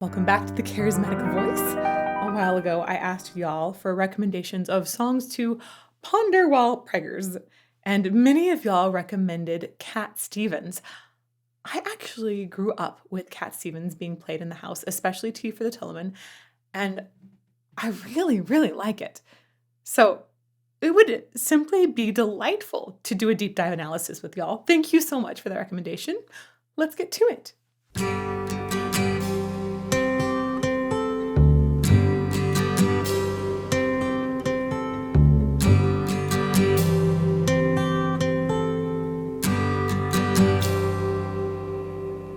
Welcome back to the Charismatic Voice. A while ago, I asked y'all for recommendations of songs to ponder while preggers, and many of y'all recommended Cat Stevens. I actually grew up with Cat Stevens being played in the house, especially Tea for the Tillman, and I really, really like it. So it would simply be delightful to do a deep dive analysis with y'all. Thank you so much for the recommendation. Let's get to it.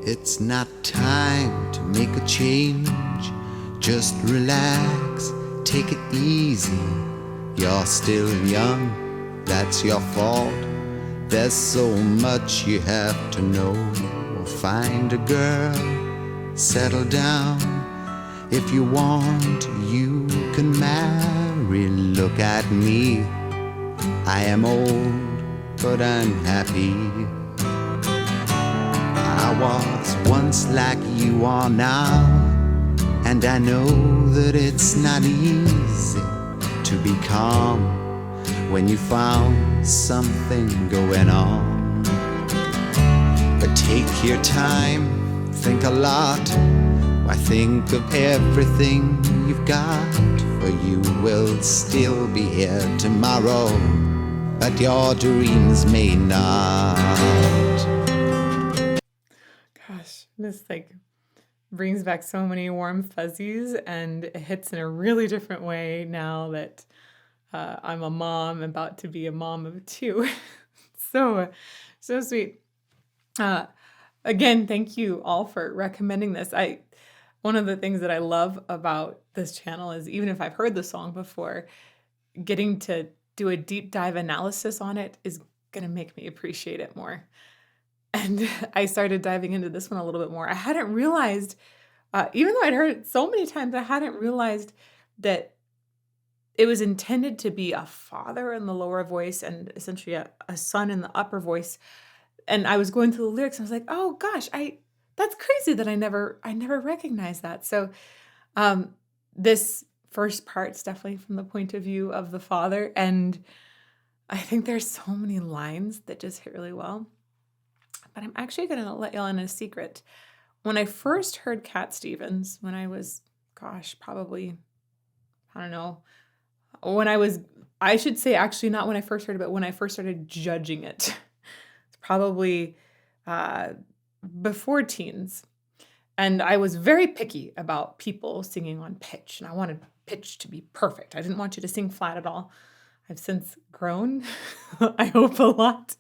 It's not time to make a change. Just relax, take it easy. You're still young, that's your fault. There's so much you have to know. Find a girl, settle down. If you want, you can marry. Look at me, I am old, but I'm happy. I was once like you are now, and I know that it's not easy to be calm when you found something going on. But take your time, think a lot. Why, think of everything you've got, for you will still be here tomorrow, but your dreams may not. Gosh, this brings back so many warm fuzzies, and it hits in a really different way now that I'm a mom, about to be a mom of two. so sweet. Again, thank you all for recommending this. One of the things that I love about this channel is, even if I've heard the song before, getting to do a deep dive analysis on it is going to make me appreciate it more. And I started diving into this one a little bit more. I hadn't realized, even though I'd heard it so many times, I hadn't realized that it was intended to be a father in the lower voice and essentially a son in the upper voice. And I was going through the lyrics and I was like, oh gosh, that's crazy that I never recognized that. So this first part's definitely from the point of view of the father. And I think there's so many lines that just hit really well. But I'm actually going to let y'all in a secret. When I first heard Cat Stevens, when I was, probably, I don't know, I should say actually not when I first heard it, but when I first started judging it. It's probably before teens. And I was very picky about people singing on pitch. And I wanted pitch to be perfect. I didn't want you to sing flat at all. I've since grown, I hope, a lot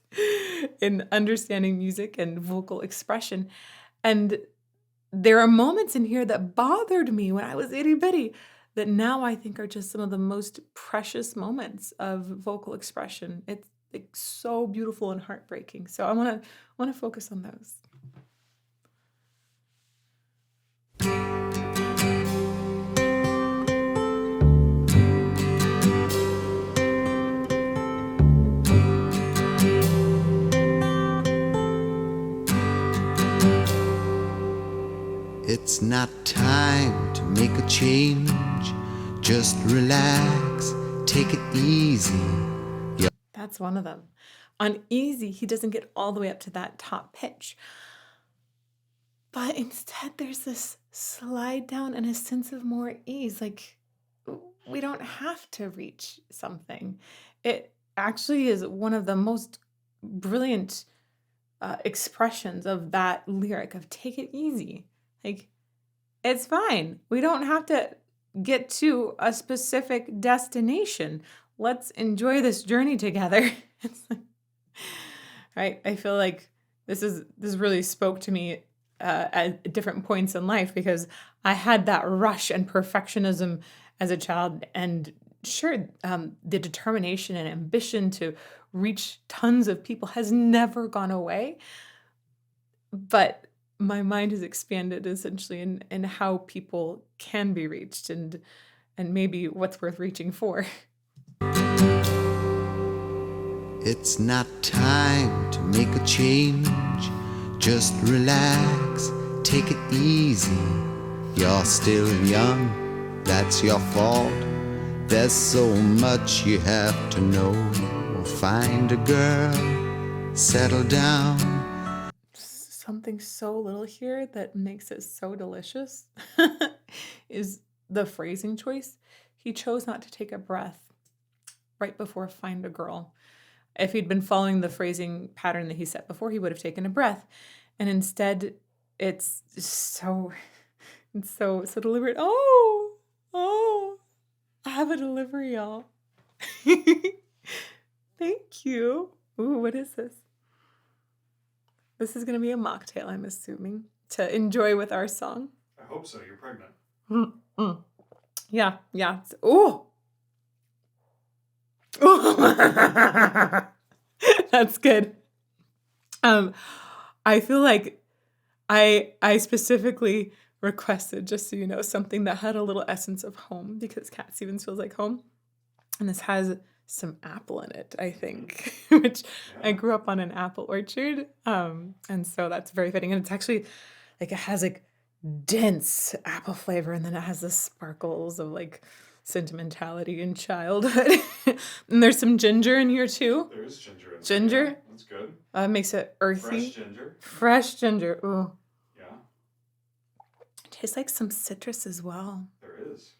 in understanding music and vocal expression. And there are moments in here that bothered me when I was itty bitty that now I think are just some of the most precious moments of vocal expression. It's so beautiful and heartbreaking. So I want to focus on those. It's not time to make a change. Just relax, take it easy. That's one of them. On easy, he doesn't get all the way up to that top pitch. But instead, there's this slide down and a sense of more ease. Like, we don't have to reach something. It actually is one of the most brilliant expressions of that lyric of take it easy. Like, it's fine. We don't have to get to a specific destination. Let's enjoy this journey together. Right? I feel like this really spoke to me at different points in life, because I had that rush and perfectionism as a child, and sure, the determination and ambition to reach tons of people has never gone away, but my mind has expanded essentially in how people can be reached and maybe what's worth reaching for. It's not time to make a change. Just relax, take it easy. You're still young, that's your fault. There's so much you have to know. Find a girl, settle down. Something so little here that makes it so delicious is the phrasing choice. He chose not to take a breath right before find a girl. If he'd been following the phrasing pattern that he set before, he would have taken a breath. And instead, it's so deliberate. Oh, I have a delivery, y'all. Thank you. Ooh, what is this? This is going to be a mocktail, I'm assuming, to enjoy with our song. I hope so. You're pregnant. Yeah. Ooh. That's good. I feel like I specifically requested, just so you know, something that had a little essence of home because Cat Stevens feels like home. And this has some apple in it, I think, which I grew up on an apple orchard. And so that's very fitting. And it's actually like it has like dense apple flavor, and then it has the sparkles of like sentimentality and childhood. And there's some ginger in here too. There is ginger in there. Ginger? Yeah, that's good. Makes it earthy. Fresh ginger. Fresh ginger. Ooh. Yeah, Tastes like some citrus as well. there is.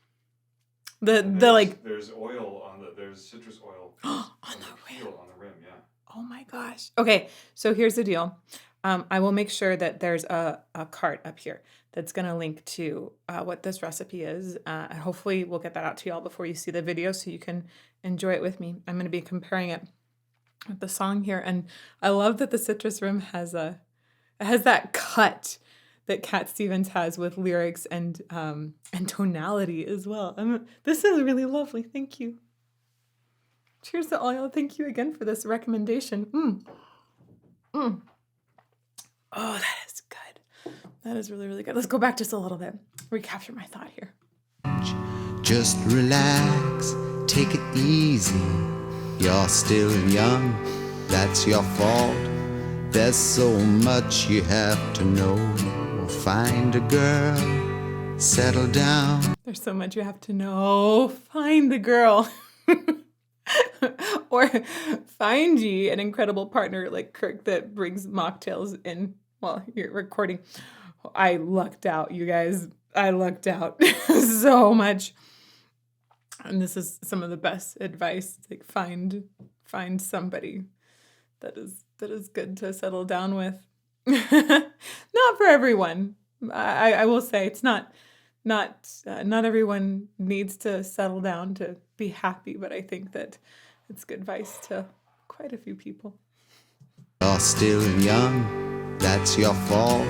There's oil there's citrus oil On on the peel on the rim. Yeah. Oh my gosh. Okay, so here's the deal. I will make sure that there's a cart up here that's going to link to what this recipe is. And hopefully we'll get that out to y'all before you see the video so you can enjoy it with me. I'm going to be comparing it with the song here. And I love that the citrus rim has that cut that Cat Stevens has with lyrics and tonality as well. This is really lovely. Thank you. Cheers to all y'all. Thank you again for this recommendation. Oh, that is good. That is really, really good. Let's go back just a little bit. Recapture my thought here. Just relax, take it easy. You're still young, that's your fault. There's so much you have to know. Find a girl, settle down. There's so much you have to know. Find the girl. Or find ye an incredible partner like Kirk that brings mocktails in while you're recording. I lucked out, you guys. I lucked out so much. And this is some of the best advice. Like find somebody that is good to settle down with. Not for everyone. I will say it's not everyone needs to settle down to be happy, but I think that it's good advice to quite a few people. You're still young, that's your fault.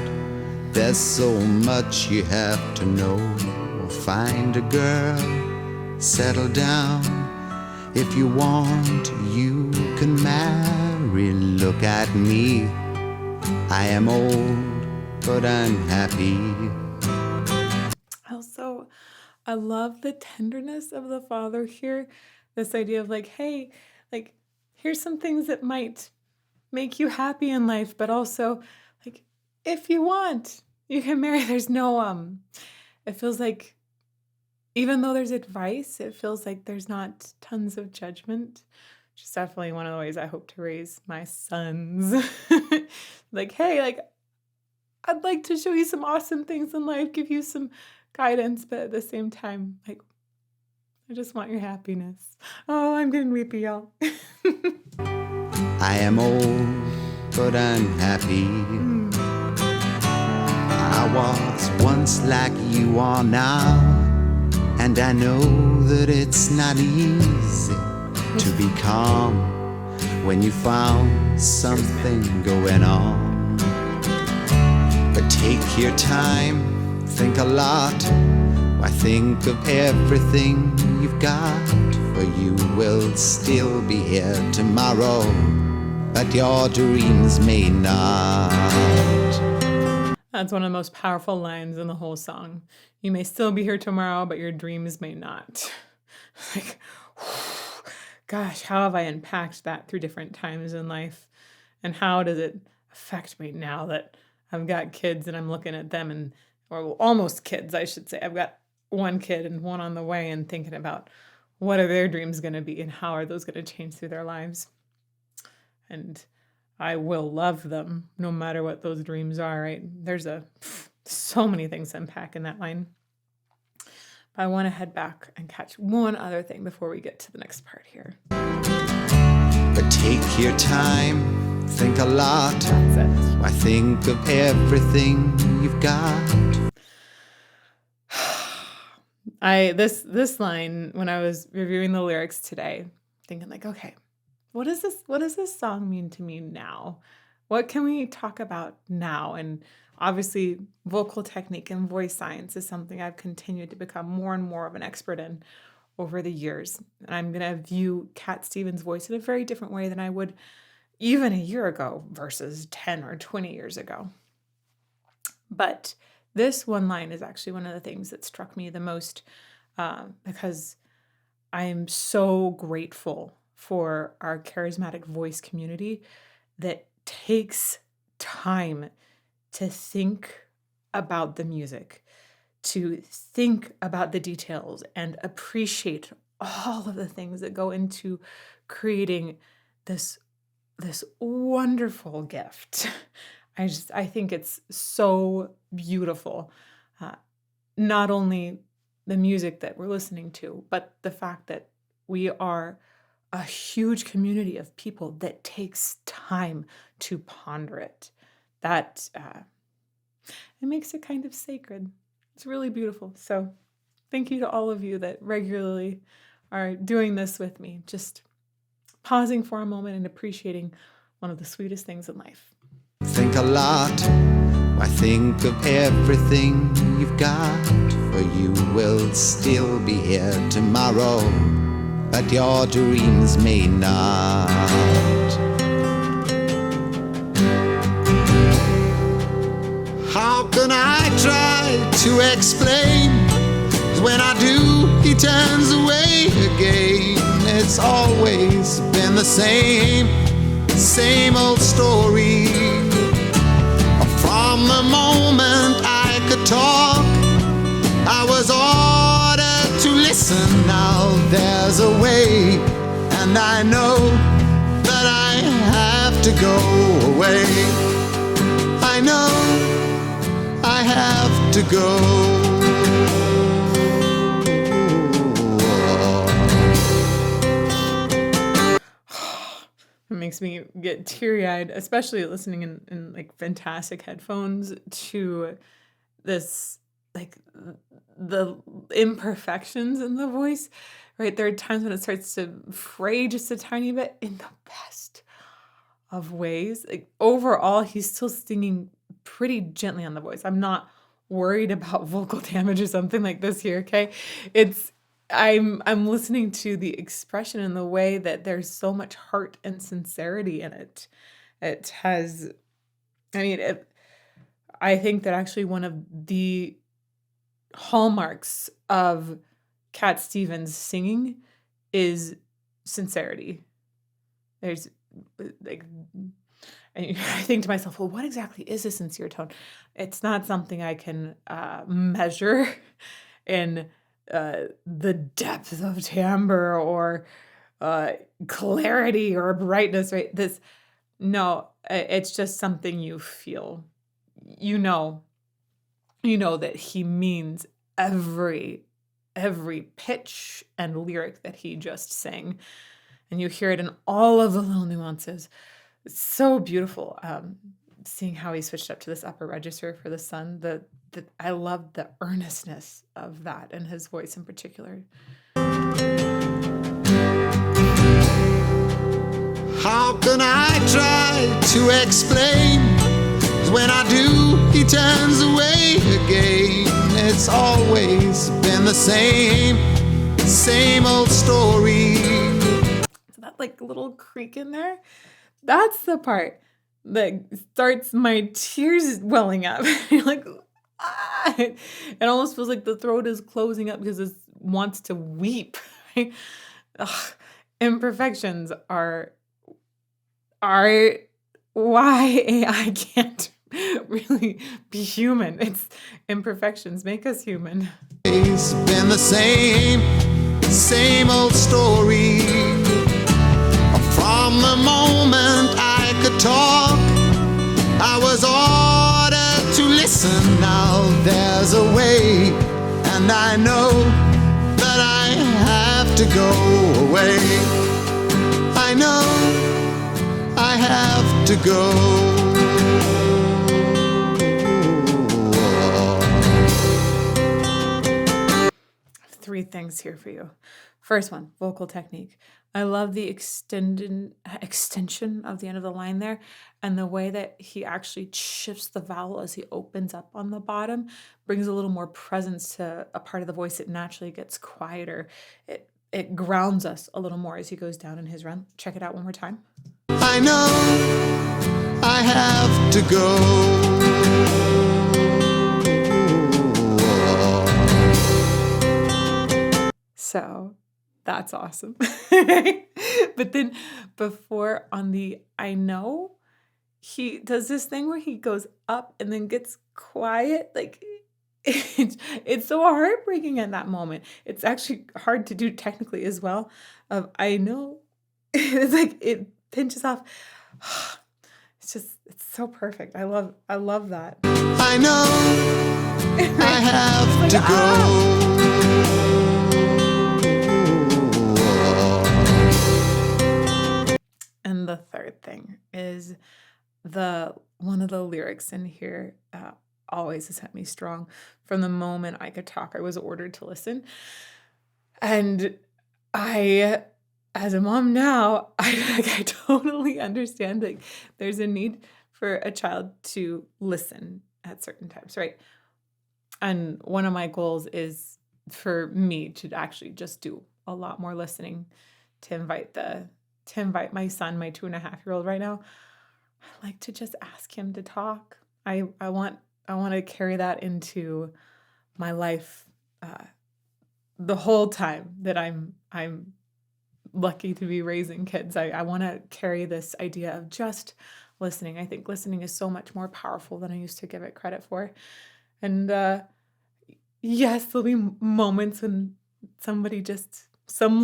There's so much you have to know. Find a girl, settle down. If you want, you can marry. Look at me, I am old, but I'm happy. Also, I love the tenderness of the father here. This idea of like, hey, like, here's some things that might make you happy in life, but also, like, if you want, you can marry. There's no, it feels like, even though there's advice, it feels like there's not tons of judgment, which is definitely one of the ways I hope to raise my sons. Like, hey, like, I'd like to show you some awesome things in life, give you some guidance, but at the same time, like, I just want your happiness. Oh, I'm getting weepy, y'all. I am old, but I'm happy. I was once like you are now, and I know that it's not easy to be calm when you found something going on. But take your time, think a lot. Why think of everything you've got? For you will still be here tomorrow, but your dreams may not. That's one of the most powerful lines in the whole song. You may still be here tomorrow, but your dreams may not. Like, gosh, how have I unpacked that through different times in life? And how does it affect me now that I've got kids and I'm looking at them and or almost kids, I should say. I've got one kid and one on the way, and thinking about what are their dreams going to be and how are those going to change through their lives. And I will love them no matter what those dreams are, right? There's so many things to unpack in that line. But I want to head back and catch one other thing before we get to the next part here. But take your time, think a lot. That's it. Why think of everything you've got? This line, when I was reviewing the lyrics today, thinking like, okay, what does this song mean to me now? What can we talk about now? And obviously, vocal technique and voice science is something I've continued to become more and more of an expert in over the years. And I'm going to view Cat Stevens' voice in a very different way than I would even a year ago versus 10 or 20 years ago. But this one line is actually one of the things that struck me the most, because I am so grateful for our charismatic voice community that takes time to think about the music, to think about the details and appreciate all of the things that go into creating this wonderful gift. I think it's so beautiful. Not only the music that we're listening to, but the fact that we are a huge community of people that takes time to ponder it. That it makes it kind of sacred. It's really beautiful. So thank you to all of you that regularly are doing this with me, just pausing for a moment and appreciating one of the sweetest things in life. Think a lot. Why think of everything you've got? For you will still be here tomorrow, but your dreams may not. How can I try to explain? 'Cause when I do, he turns away again. It's always been the same old story. From the moment I could talk, I was ordered to listen. Now there's a way, and I know that I have to go away. I know I have to go. It makes me get teary-eyed, especially listening in like fantastic headphones to this, like the imperfections in the voice, right? There are times when it starts to fray just a tiny bit in the best of ways. Like overall, he's still singing pretty gently on the voice. I'm not worried about vocal damage or something like this here, okay? I'm listening to the expression and the way that there's so much heart and sincerity in it. It has, I think that actually one of the hallmarks of Cat Stevens singing is sincerity. There's like, I think to myself, well, what exactly is a sincere tone? It's not something I can measure in the depth of timbre or clarity or brightness, right? It's just something you feel. You know that he means every pitch and lyric that he just sang, and you hear it in all of the little nuances. It's so beautiful. Seeing how he switched up to this upper register for the sun, I love the earnestness of that in his voice in particular. How can I try to explain? 'Cause when I do, he turns away again. It's always been the same old story. So that like little creak in there, that's the part that starts my tears welling up. You're like, ah! It almost feels like the throat is closing up because it wants to weep. Right? Ugh. Imperfections are why AI can't really be human. It's imperfections make us human. It's been the same old story. From the moment I could talk, I was ordered to listen. Now there's a way, and I know that I have to go away. I know I have to go. 3 things here for you. First one, vocal technique. I love the extension of the end of the line there, and the way that he actually shifts the vowel as he opens up on the bottom brings a little more presence to a part of the voice that naturally gets quieter. It grounds us a little more as he goes down in his run. Check it out one more time. I know I have to go. So that's awesome. But then before on the I know, he does this thing where he goes up and then gets quiet. Like it's so heartbreaking at that moment. It's actually hard to do technically as well. Of I know. It's like it pinches off. It's so perfect. I love that. I know I have Like, to go. And the third thing is one of the lyrics in here always has hit me strong. From the moment I could talk, I was ordered to listen. And I, as a mom now, I totally understand like there's a need for a child to listen at certain times, right? And one of my goals is for me to actually just do a lot more listening, to invite my son, my 2.5-year-old right now. I like to just ask him to talk. I want to carry that into my life the whole time that I'm lucky to be raising kids. I want to carry this idea of just listening. I think listening is so much more powerful than I used to give it credit for. And yes, there'll be moments when some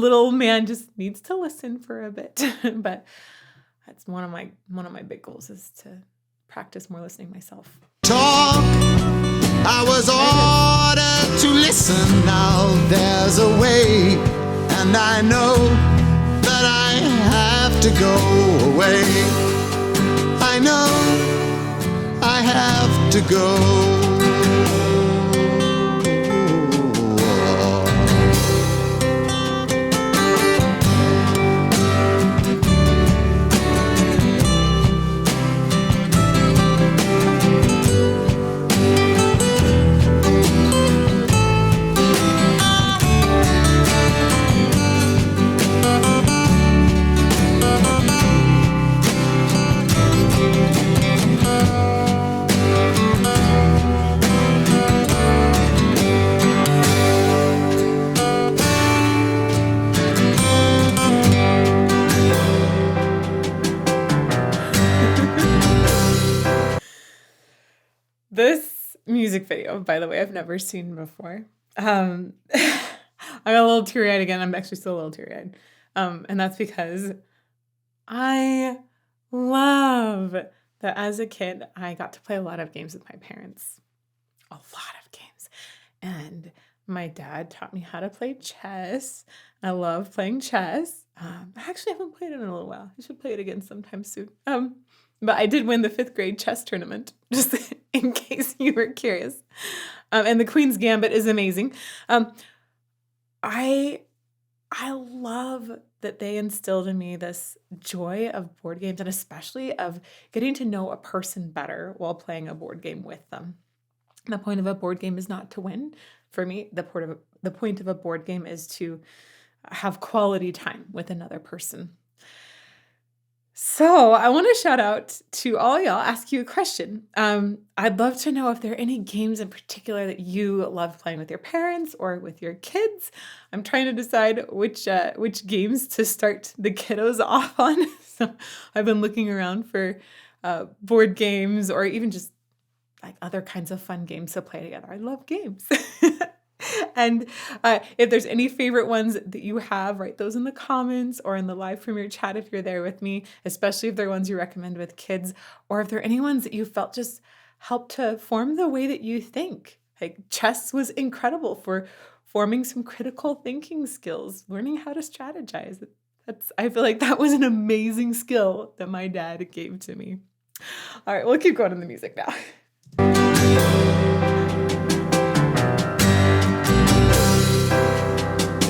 little man just needs to listen for a bit. But that's one of my big goals is to practice more listening myself. Talk. I was ordered to listen. Now there's a way, and I know that I have to go away. I know I have to go. This music video, by the way, I've never seen before. I got a little teary-eyed again. I'm actually still a little teary-eyed. And that's because I love that as a kid, I got to play a lot of games with my parents. A lot of games. And my dad taught me how to play chess. I love playing chess. I actually haven't played it in a little while. I should play it again sometime soon. But I did win the 5th grade chess tournament, just in case you were curious. And the Queen's Gambit is amazing. I love that they instilled in me this joy of board games, and especially of getting to know a person better while playing a board game with them. The point of a board game is not to win. For me, the point of a board game is to have quality time with another person. So I want to shout out to all y'all, ask you a question. I'd love to know if there are any games in particular that you love playing with your parents or with your kids. I'm trying to decide which games to start the kiddos off on. So I've been looking around for board games or even just like other kinds of fun games to play together. I love games. And if there's any favorite ones that you have, write those in the comments or in the live premiere chat if you're there with me, especially if they're ones you recommend with kids, or if there are any ones that you felt just helped to form the way that you think. Like chess was incredible for forming some critical thinking skills, learning how to strategize. I feel like that was an amazing skill that my dad gave to me. All right, we'll keep going in the music now.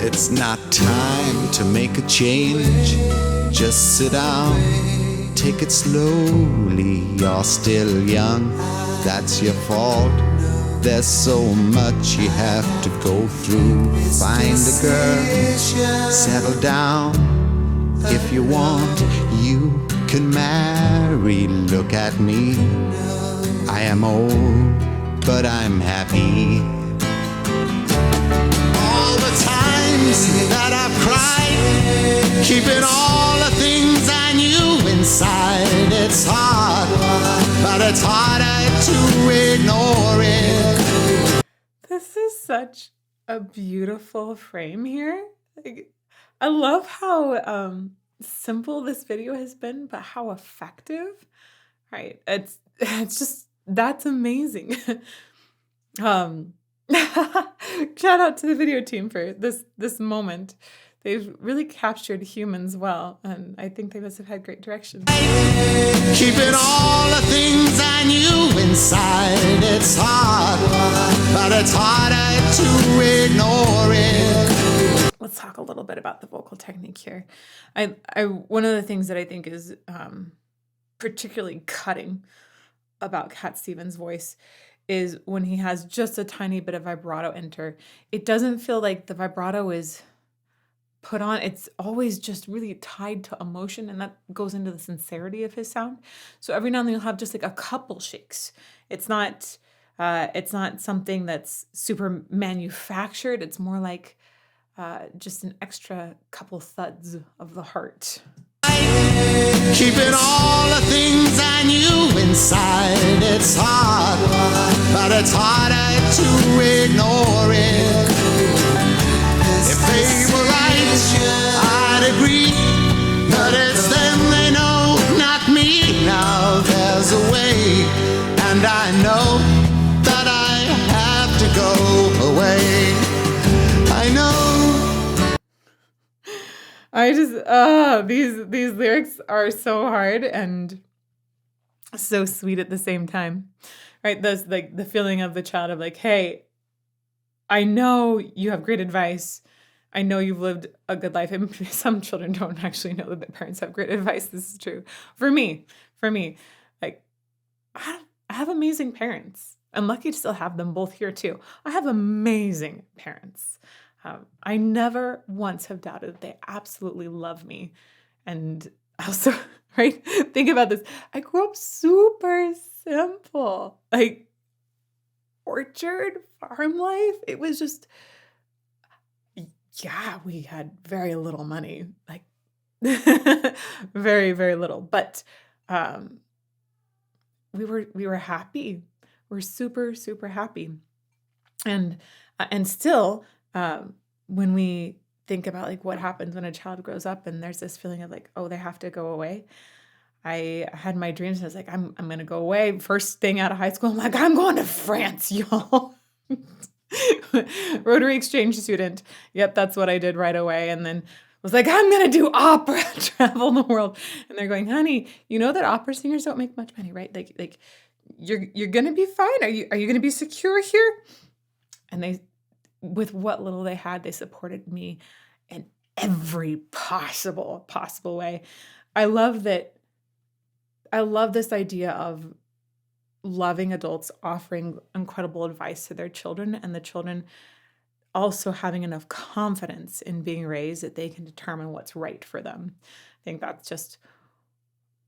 It's not time to make a change. Just sit down, take it slowly. You're still young, that's your fault. There's so much you have to go through. Find a girl, settle down. If you want, you can marry. Look at me, I am old, but I'm happy. All the times that I've cried, keeping all the things I knew inside. It's hard, but it's harder to ignore it. This is such a beautiful frame here. Like, I love how simple this video has been, but how effective. Right? It's just that's amazing. um Shout out to the video team for this moment. They've really captured humans well, and I think they must have had great direction. Keeping all the things I knew inside. It's hard, but it's harder to ignore it. Let's talk a little bit about the vocal technique here. I one of the things that I think is particularly cutting about Cat Stevens' voice is when he has just a tiny bit of vibrato enter. It doesn't feel like the vibrato is put on. It's always just really tied to emotion, and that goes into the sincerity of his sound. So every now and then you'll have just like a couple shakes. It's not something that's super manufactured. It's more like just an extra couple thuds of the heart. Keeping all the things I knew inside. It's hard, but it's harder to ignore it. If they were right, I'd agree, but it's them they know, not me. Now there's a way, and I know that I have to go away. I know. I just these lyrics are so hard and so sweet at the same time. Right? Those like the feeling of the child of like, hey, I know you have great advice. I know you've lived a good life. And some children don't actually know that their parents have great advice. This is true. For me, like I have amazing parents. I'm lucky to still have them both here too. I have amazing parents. I never once have doubted that they absolutely love me. And also, right, think about this. I grew up super simple, like orchard farm life. It was just, yeah, we had very little money, like very, very little. But we were happy. We're super, super happy. And still, when we think about like what happens when a child grows up and there's this feeling of like, oh, they have to go away. I had my dreams and I was like, I'm gonna go away. First thing out of high school, I'm like, I'm going to France, y'all. Rotary exchange student. Yep, that's what I did right away. And then was like, I'm gonna do opera, travel the world. And they're going, honey, you know that opera singers don't make much money, right? Like you're gonna be fine. Are you gonna be secure here? And they, with what little they had, they supported me in every possible way. I love that. I love this idea of loving adults offering incredible advice to their children, and the children also having enough confidence in being raised that they can determine what's right for them. I think that's just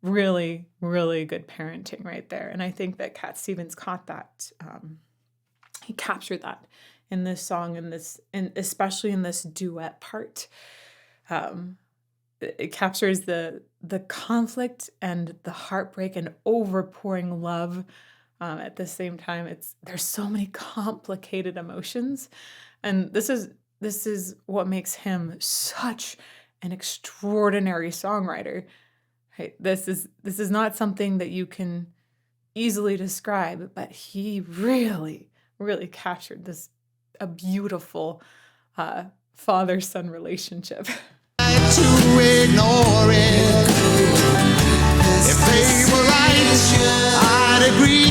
really, really good parenting right there. And I think that Cat Stevens caught that. He captured that in this song, and especially in this duet part. It captures the conflict and the heartbreak and overpouring love At the same time, there's so many complicated emotions, and this is what makes him such an extraordinary songwriter. Right? This is not something that you can easily describe, but he really, really captured a beautiful father-son relationship. To ignore it. If they were right, I'd agree.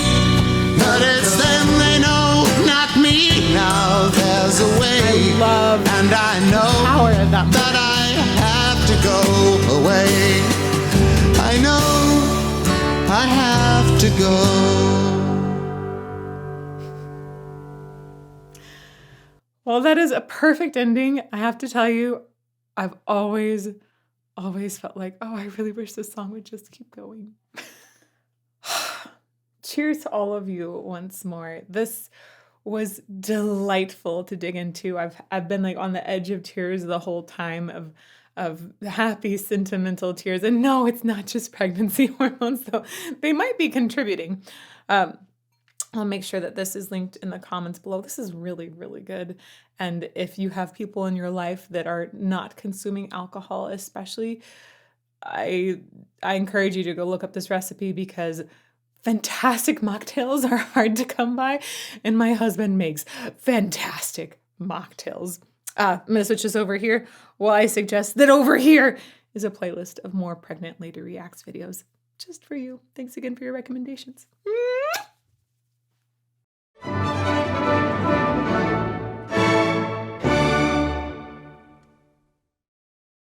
But it's them they know, not me. Now there's a way, Love and I know power of that that I have to go away. I know I have to go. Well, that is a perfect ending. I have to tell you, I've always felt like, oh, I really wish this song would just keep going. Cheers to all of you once more. This was delightful to dig into. I've been like on the edge of tears the whole time of happy, sentimental tears. And no, it's not just pregnancy hormones, though. They might be contributing. I'll make sure that this is linked in the comments below. This is really, really good. And if you have people in your life that are not consuming alcohol, especially, I encourage you to go look up this recipe because fantastic mocktails are hard to come by, and my husband makes fantastic mocktails. I'm going to switch this over here. Well, I suggest that over here is a playlist of more Pregnant Lady Reacts videos just for you. Thanks again for your recommendations.